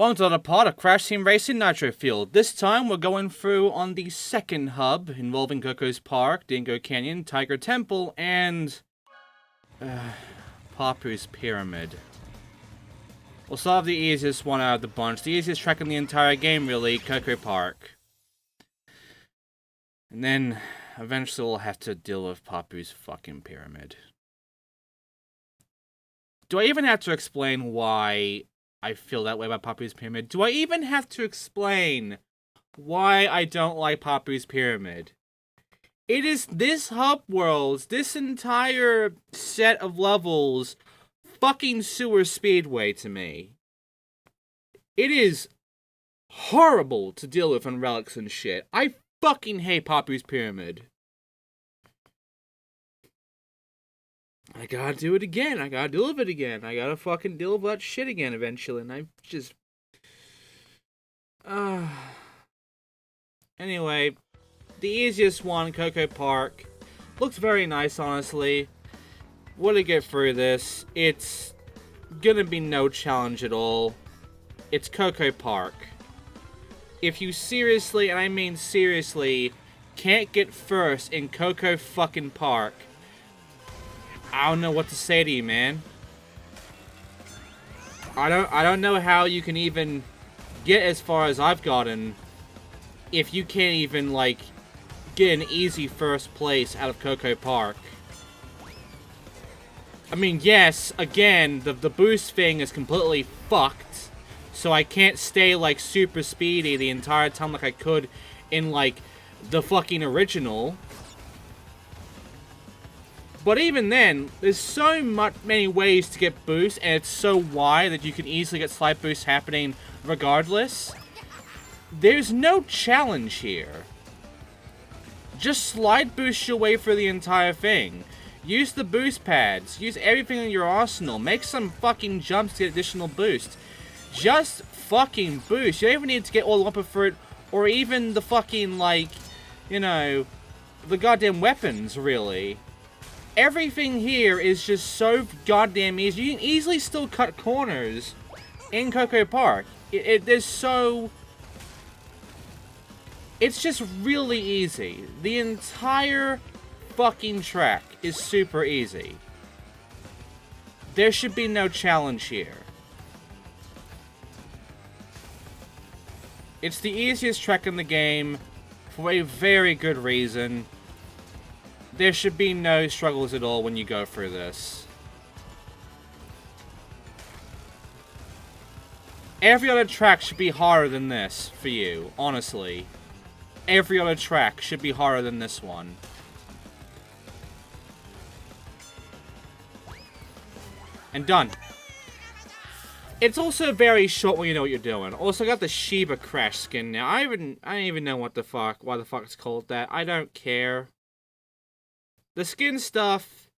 Welcome to another part of Crash Team Racing Nitro-Fueled. This time we're going through on the second hub involving Coco's Park, Dingo Canyon, Tiger Temple, and Papu's Pyramid. We'll solve the easiest one out of the bunch, the easiest track in the entire game really, Coco Park. And then eventually we'll have to deal with Papu's fucking Pyramid. Do I even have to explain why I feel that way about Papu's Pyramid? Do I even have to explain why I don't like Papu's Pyramid? It is this hub world's, this entire set of levels, fucking sewer speedway to me. It is horrible to deal with on Relics and shit. I fucking hate Papu's Pyramid. I gotta do it again. I gotta deal with it again. I gotta fucking deal with that shit again eventually. And I just... Anyway, the easiest one, Coco Park. Looks very nice, honestly. We're gonna get through this. It's gonna be no challenge at all. It's Coco Park. If you seriously, and I mean seriously, can't get first in Coco fucking Park, I don't know what to say to you, man. I don't know how you can even get as far as I've gotten if you can't even, like, get an easy first place out of Coco Park. I mean, yes, again, the boost thing is completely fucked, so I can't stay, like, super speedy the entire time like I could in, like, the fucking original. But even then, there's so many ways to get boost, and it's so wide that you can easily get slide boosts happening regardless. There's no challenge here. Just slide boost your way through the entire thing. Use the boost pads. Use everything in your arsenal. Make some fucking jumps to get additional boost. Just fucking boost. You don't even need to get all the weapon fruit, or even the fucking, like, you know, the goddamn weapons, really. Everything here is just so goddamn easy. You can easily still cut corners in Coco Park. There's so... It's just really easy. The entire fucking track is super easy. There should be no challenge here. It's the easiest track in the game for a very good reason. There should be no struggles at all when you go through this. Every other track should be harder than this for you, honestly. Every other track should be harder than this one. And done. It's also very short when you know what you're doing. Also got the Shiba Crash skin now. I don't even know what the fuck, why the fuck it's called that. I don't care. The skin stuff,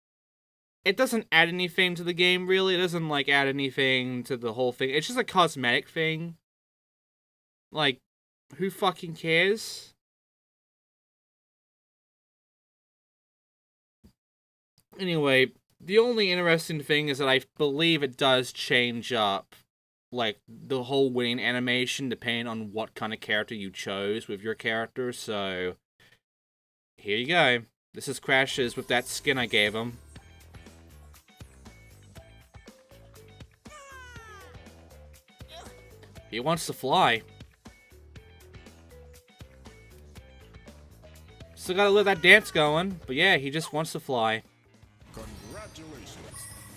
it doesn't add anything to the game, really. It doesn't, like, add anything to the whole thing. It's just a cosmetic thing. Like, who fucking cares? Anyway, the only interesting thing is that I believe it does change up, like, the whole winning animation depending on what kind of character you chose with your character, so here you go. This is Crash's with that skin I gave him. He wants to fly. Still gotta let that dance going, but yeah, he just wants to fly. Congratulations,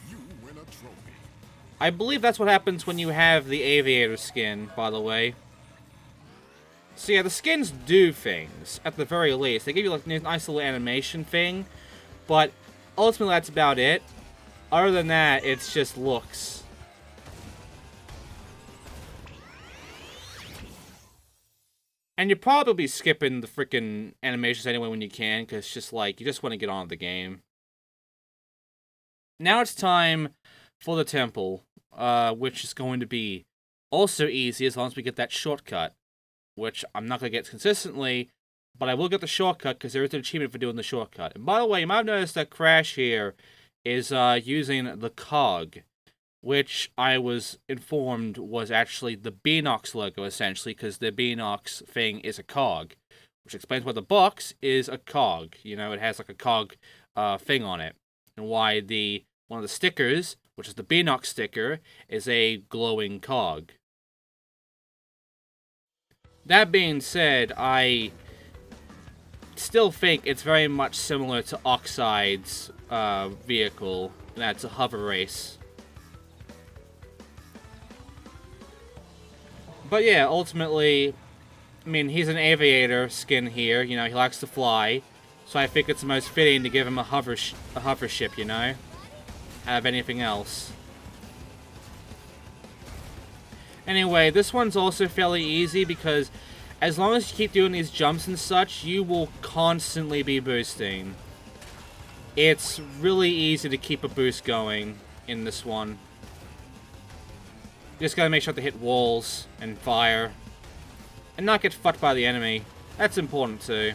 you win a trophy. I believe that's what happens when you have the aviator skin, by the way. So yeah, the skins do things, at the very least. They give you like a nice little animation thing, but ultimately that's about it. Other than that, it's just looks. And you'll probably be skipping the freaking animations anyway when you can, because it's just like, you just want to get on with the game. Now it's time for the temple, which is going to be also easy as long as we get that shortcut. Which I'm not going to get consistently, but I will get the shortcut because there is an achievement for doing the shortcut. And by the way, you might have noticed that Crash here is using the cog. which I was informed was actually the Beanox logo, essentially, because the Beanox thing is a cog, which explains why the box is a cog. You know, it has like a cog thing on it, and why one of the stickers, which is the Beanox sticker, is a glowing cog. That being said, I still think it's very much similar to Oxide's vehicle, and that's a hover race. But yeah, ultimately, I mean, he's an aviator skin here, you know, he likes to fly, so I think it's the most fitting to give him a hover ship, you know, out of anything else. Anyway, this one's also fairly easy because as long as you keep doing these jumps and such, you will constantly be boosting. It's really easy to keep a boost going in this one. You just gotta make sure to hit walls and fire. And not get fucked by the enemy. That's important too.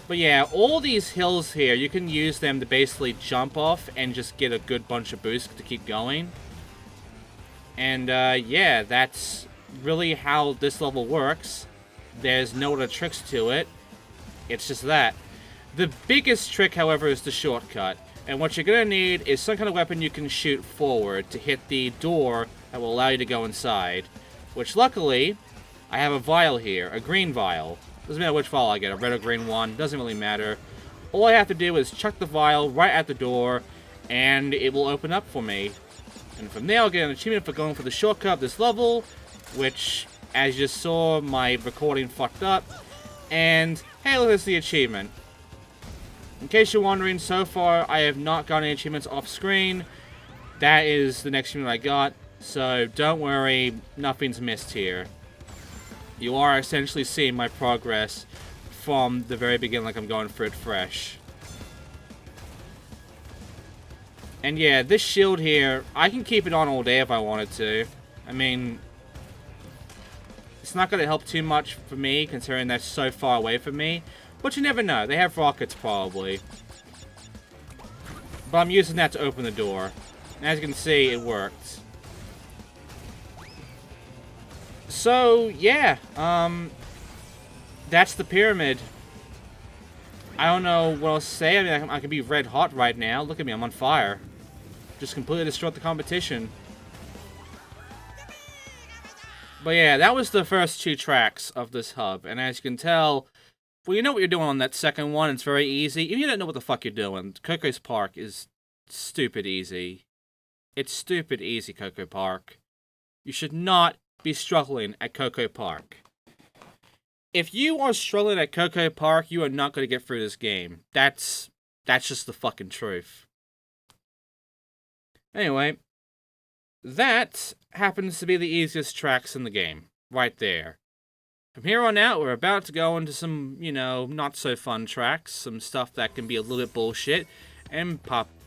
But yeah, all these hills here, you can use them to basically jump off and just get a good bunch of boosts to keep going. And yeah, that's really how this level works. There's no other tricks to it. It's just that. The biggest trick, however, is the shortcut. And what you're going to need is some kind of weapon you can shoot forward to hit the door that will allow you to go inside. Which, luckily, I have a vial here. A green vial. Doesn't matter which vial I get. A red or green one. Doesn't really matter. All I have to do is chuck the vial right at the door, and it will open up for me. And from there, I'll get an achievement for going for the shortcut of this level, which, as you just saw, my recording fucked up. And, hey, look, there's the achievement. In case you're wondering, so far, I have not gotten any achievements off screen. That is the next achievement I got, so don't worry, nothing's missed here. You are essentially seeing my progress from the very beginning, like I'm going for it fresh. And yeah, this shield here, I can keep it on all day if I wanted to. I mean, it's not going to help too much for me, considering that's so far away from me. But you never know. They have rockets, probably. But I'm using that to open the door. And as you can see, it worked. So, yeah. That's the pyramid. I don't know what else to say. I mean, I could be red hot right now. Look at me, I'm on fire. Just completely destroyed the competition. But yeah, that was the first 2 tracks of this hub. And as you can tell, well, you know what you're doing on that second one. It's very easy. If you don't know what the fuck you're doing, Coco Park is stupid easy. It's stupid easy, Coco Park. You should not be struggling at Coco Park. If you are struggling at Coco Park, you are not going to get through this game. That's just the fucking truth. Anyway, that happens to be the easiest tracks in the game. Right there. From here on out, we're about to go into some, you know, not so fun tracks. Some stuff that can be a little bit bullshit. And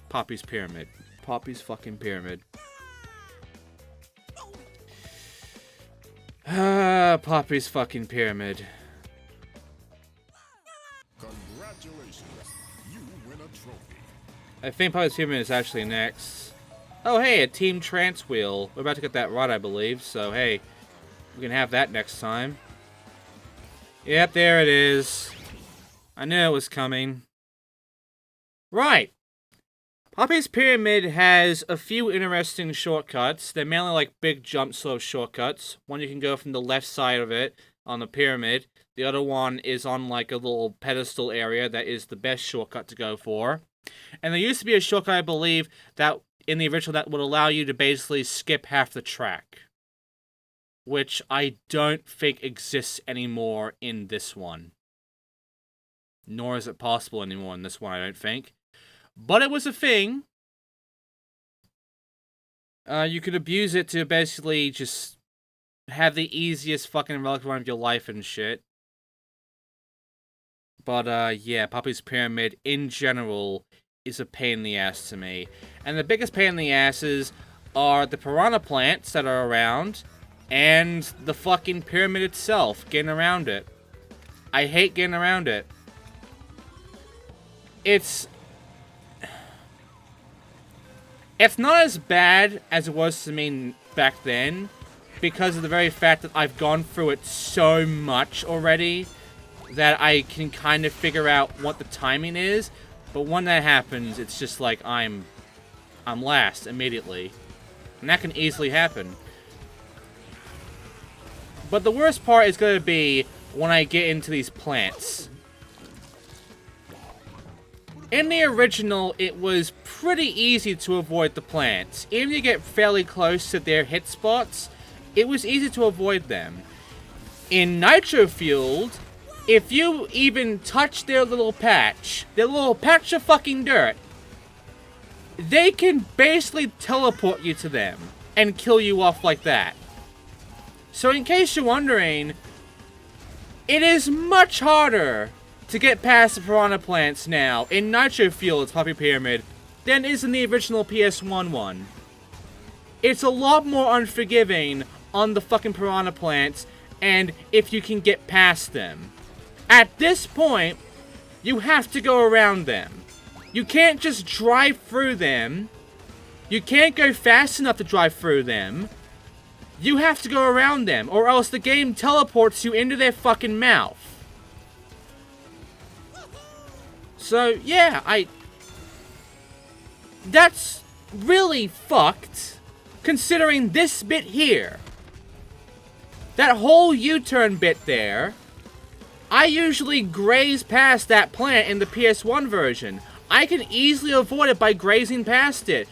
Poppy's Pyramid. Poppy's fucking Pyramid. Poppy's fucking Pyramid. Congratulations, you win a trophy. I think Poppy's Pyramid is actually next. Oh, hey, a Team Trance wheel. We're about to get that right, I believe. So, hey, we can have that next time. Yep, there it is. I knew it was coming. Right. Poppy's Pyramid has a few interesting shortcuts. They're mainly like big jump slope shortcuts. One you can go from the left side of it on the pyramid. The other one is on like a little pedestal area that is the best shortcut to go for. And there used to be a shortcut, I believe, that in the original that would allow you to basically skip half the track. Which I don't think exists anymore in this one. Nor is it possible anymore in this one, I don't think. But it was a thing. You could abuse it to basically just have the easiest fucking relic run of your life and shit. But, yeah, Poppy's Pyramid, in general, is a pain in the ass to me. And the biggest pain in the asses are the piranha plants that are around, and the fucking pyramid itself, getting around it. I hate getting around it. It's not as bad as it was to me back then, because of the very fact that I've gone through it so much already that I can kind of figure out what the timing is. But when that happens, it's just like I'm last immediately. And that can easily happen. But the worst part is going to be when I get into these plants. In the original, it was pretty easy to avoid the plants. Even if you get fairly close to their hit spots, it was easy to avoid them. In Nitro-Fueled, if you even touch their little patch of fucking dirt, they can basically teleport you to them and kill you off like that. So in case you're wondering, it is much harder to get past the piranha plants now in Nitro-Fueled's Papu Pyramid than is in the original PS1 one. It's a lot more unforgiving on the fucking piranha plants, and if you can get past them. At this point, you have to go around them. You can't just drive through them. You can't go fast enough to drive through them. You have to go around them, or else the game teleports you into their fucking mouth. So, yeah, that's really fucked, considering this bit here. That whole U-turn bit there, I usually graze past that plant in the PS1 version. I can easily avoid it by grazing past it.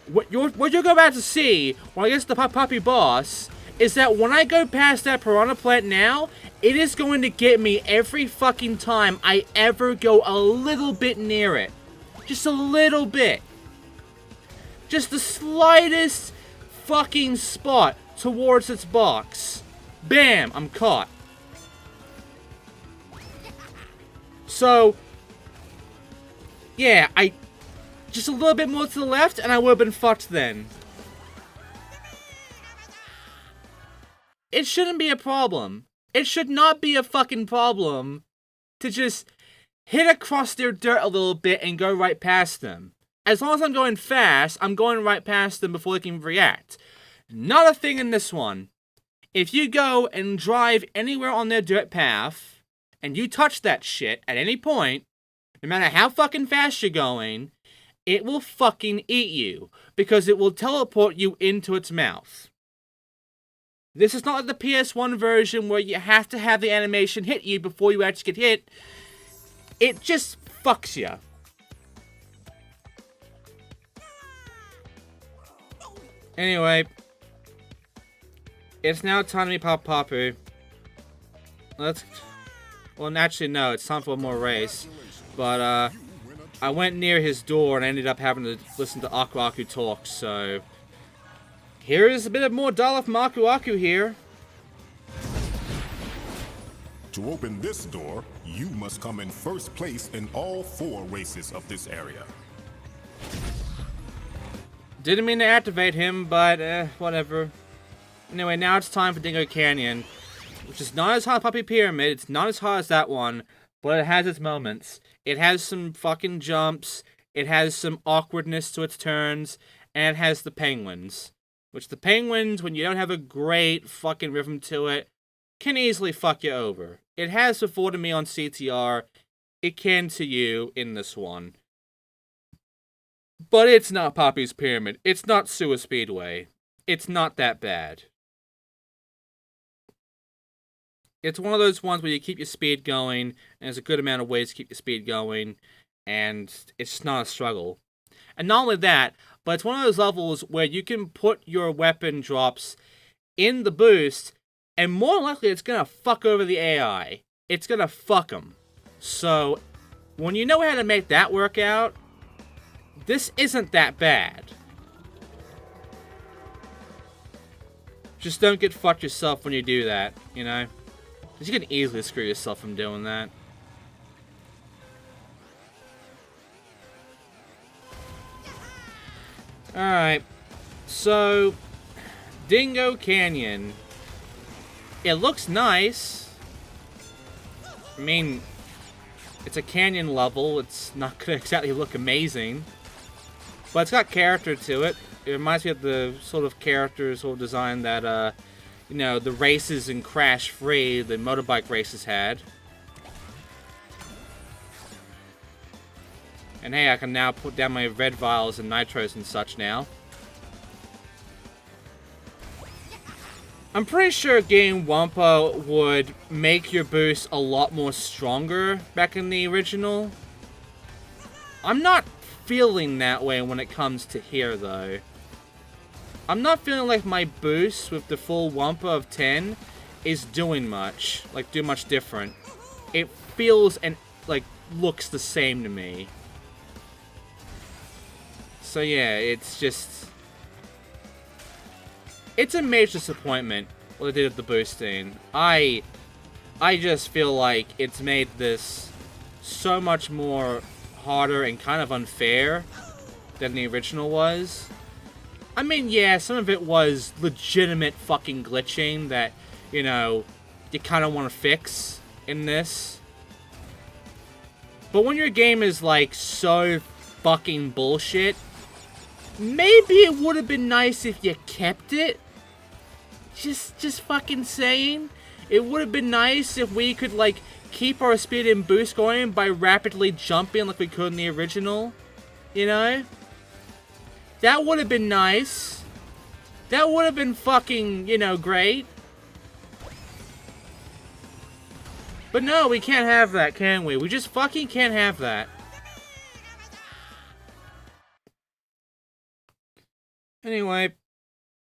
What you're about to see when I get to the Papu boss is that when I go past that piranha plant now, it is going to get me every fucking time I ever go a little bit near it. Just a little bit. Just the slightest fucking spot towards its box. Bam! I'm caught. So, yeah, just a little bit more to the left and I would have been fucked then. It shouldn't be a problem. It should not be a fucking problem to just hit across their dirt a little bit and go right past them. As long as I'm going fast, I'm going right past them before they can react. Not a thing in this one. If you go and drive anywhere on their dirt path, and you touch that shit at any point, no matter how fucking fast you're going, it will fucking eat you, because it will teleport you into its mouth. This is not like the PS1 version where you have to have the animation hit you before you actually get hit. It just fucks you. Anyway, it's now time to meet Papu. Well, actually, no, it's time for one more race. But, I went near his door and ended up having to listen to Aku Aku talk, so here is a bit of more dialogue from Aku Aku here. To open this door, you must come in first place in all 4 races of this area. Didn't mean to activate him, but whatever. Anyway, now it's time for Dingo Canyon, which is not as hard as Papu Pyramid. It's not as hard as that one, but it has its moments. It has some fucking jumps, it has some awkwardness to its turns, and it has the penguins. Which the penguins, when you don't have a great fucking rhythm to it, can easily fuck you over. It has before to me on CTR, it can to you in this one. But it's not Papu's Pyramid, it's not Sewer Speedway. It's not that bad. It's one of those ones where you keep your speed going, and there's a good amount of ways to keep your speed going, and it's just not a struggle. And not only that, but it's one of those levels where you can put your weapon drops in the boost, and more likely it's gonna fuck over the AI. It's gonna fuck them. So, when you know how to make that work out, this isn't that bad. Just don't get fucked yourself when you do that, you know? You can easily screw yourself from doing that. Alright. So, Dingo Canyon. It looks nice. I mean, it's a canyon level. It's not gonna exactly look amazing. But it's got character to it. It reminds me of the sort of character sort of design that, you know, the races in Crash Free, the motorbike races had. And hey, I can now put down my red vials and nitros and such now. I'm pretty sure getting Wumpa would make your boost a lot more stronger back in the original. I'm not feeling that way when it comes to here, though. I'm not feeling like my boost with the full Wumpa of 10 is doing much. Like, do much different. It feels and, like, looks the same to me. So, yeah, it's just... It's a major disappointment what they did with the boosting. I just feel like it's made this so much more harder and kind of unfair than the original was. I mean, yeah, some of it was legitimate fucking glitching that, you know, you kind of want to fix in this. But when your game is, like, so fucking bullshit, maybe it would have been nice if you kept it. Just fucking saying. It would have been nice if we could, like, keep our speed and boost going by rapidly jumping like we could in the original. You know? That would have been nice. That would have been fucking, you know, great. But no, we can't have that, can we? We just fucking can't have that. Anyway,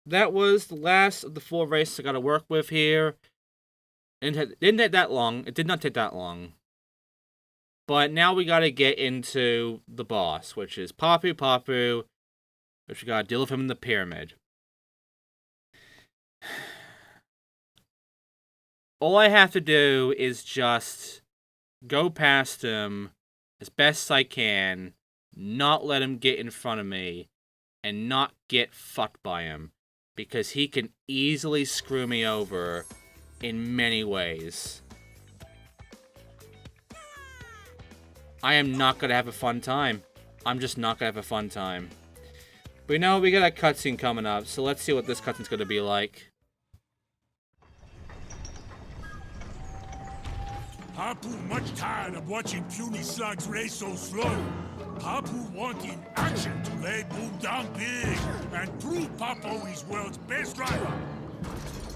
that was the last of the 4 races I gotta work with here. It didn't take that long. It did not take that long. But now we gotta get into the boss, which is Papu, which we gotta deal with him in the pyramid. All I have to do is just go past him as best I can, not let him get in front of me, and not get fucked by him, because he can easily screw me over in many ways. I am not gonna have a fun time. I'm just not gonna have a fun time. But you know, we got a cutscene coming up, so let's see what this cutscene's gonna be like. Papu much tired of watching puny slugs race so slow. Papu wanting action to lay Boom down big and prove Papu he's world's best driver.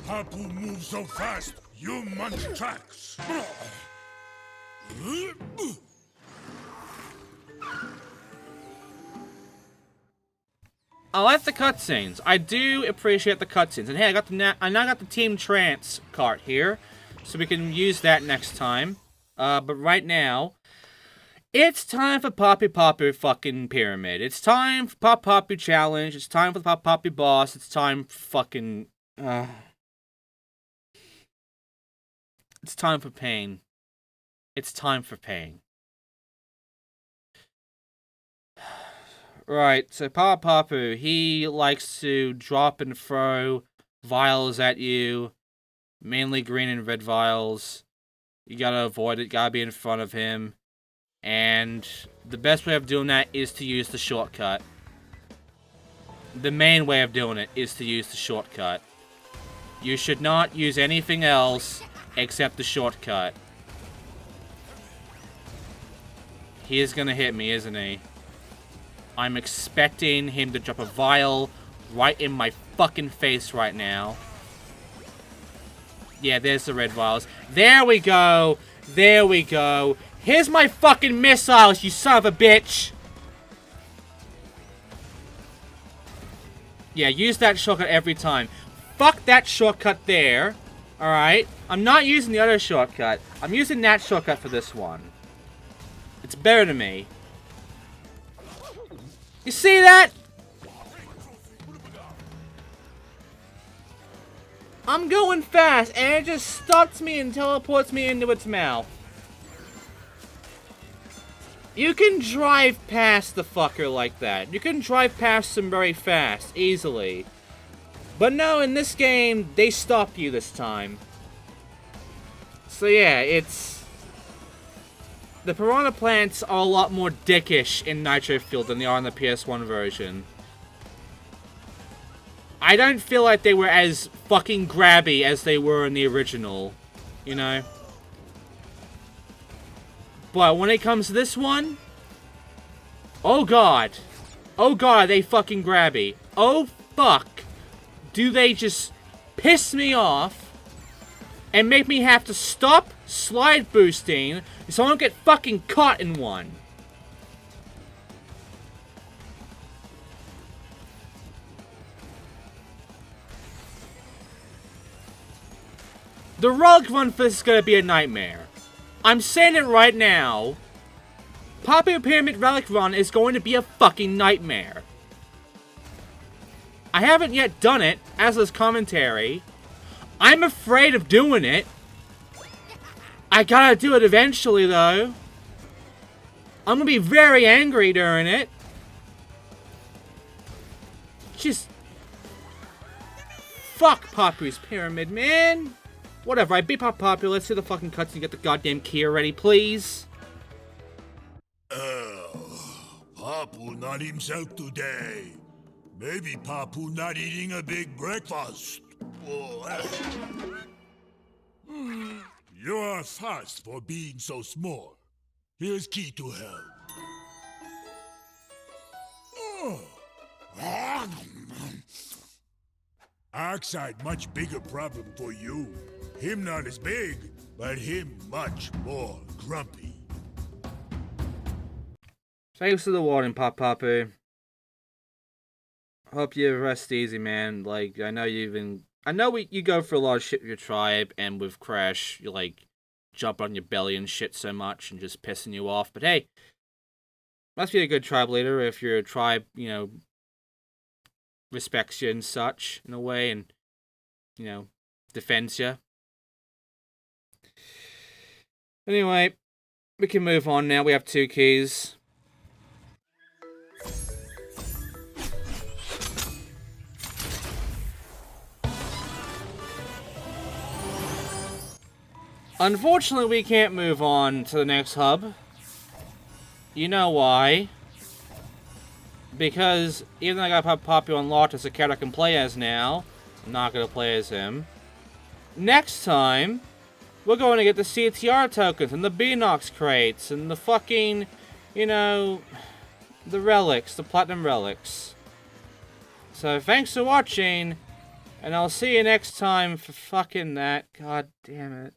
Papu moves so fast, you munch tracks. I like the cutscenes. I do appreciate the cutscenes. And hey, I now got the Team Trance cart here, so we can use that next time. But right now, it's time for Papu fucking Pyramid. It's time for Papu Challenge. It's time for the Papu Boss. It's time for fucking... It's time for pain. It's time for pain. Right, so Papu, he likes to drop and throw vials at you. Mainly green and red vials. You gotta avoid it, gotta be in front of him. And the best way of doing that is to use the shortcut. The main way of doing it is to use the shortcut. You should not use anything else except the shortcut. He is gonna hit me, isn't he? I'm expecting him to drop a vial right in my fucking face right now. Yeah, there's the red vials. There we go. There we go. Here's my fucking missiles, you son of a bitch. Yeah, use that shortcut every time. Fuck that shortcut there. Alright? I'm not using the other shortcut. I'm using that shortcut for this one. It's better to me. You see that? I'm going fast, and it just stops me and teleports me into its mouth. You can drive past the fucker like that. You can drive past him very fast, easily. But no, in this game, they stop you this time. So yeah, it's... The piranha plants are a lot more dickish in Nitro-Fueled than they are in the PS1 version. I don't feel like they were as fucking grabby as they were in the original, you know? But when it comes to this one, oh god. Oh god, they fucking grabby. Oh fuck. Do they just piss me off and make me have to stop slide boosting so I don't get fucking caught in one. The relic run for this is gonna be a nightmare. I'm saying it right now. Papu Pyramid Relic Run is going to be a fucking nightmare. I haven't yet done it, as is commentary. I'm afraid of doing it. I gotta do it eventually, though. I'm gonna be very angry during it. Just... fuck Papu's Pyramid, man. Whatever, I beat Papu. Let's do the fucking cutscene and get the goddamn key already, please. Papu not himself today. Maybe Papu not eating a big breakfast. You are fast for being so small. Here's key to help. Oxide much bigger problem for you. Him not as big, but him much more grumpy. Thanks for the warning, Papu. Hope you rest easy, man. Like, I know you go for a lot of shit with your tribe, and with Crash, you like jump on your belly and shit so much and just pissing you off. But hey, must be a good tribe leader if your tribe, you know, respects you and such in a way, and you know, defends you. Anyway, we can move on now. We have 2 keys. Unfortunately, we can't move on to the next hub. You know why? Because even though I got Papu unlocked as a character I can play as now, I'm not going to play as him. Next time, we're going to get the CTR tokens and the Beanox crates and the fucking, you know, the relics, the platinum relics. So thanks for watching, and I'll see you next time for fucking that. God damn it.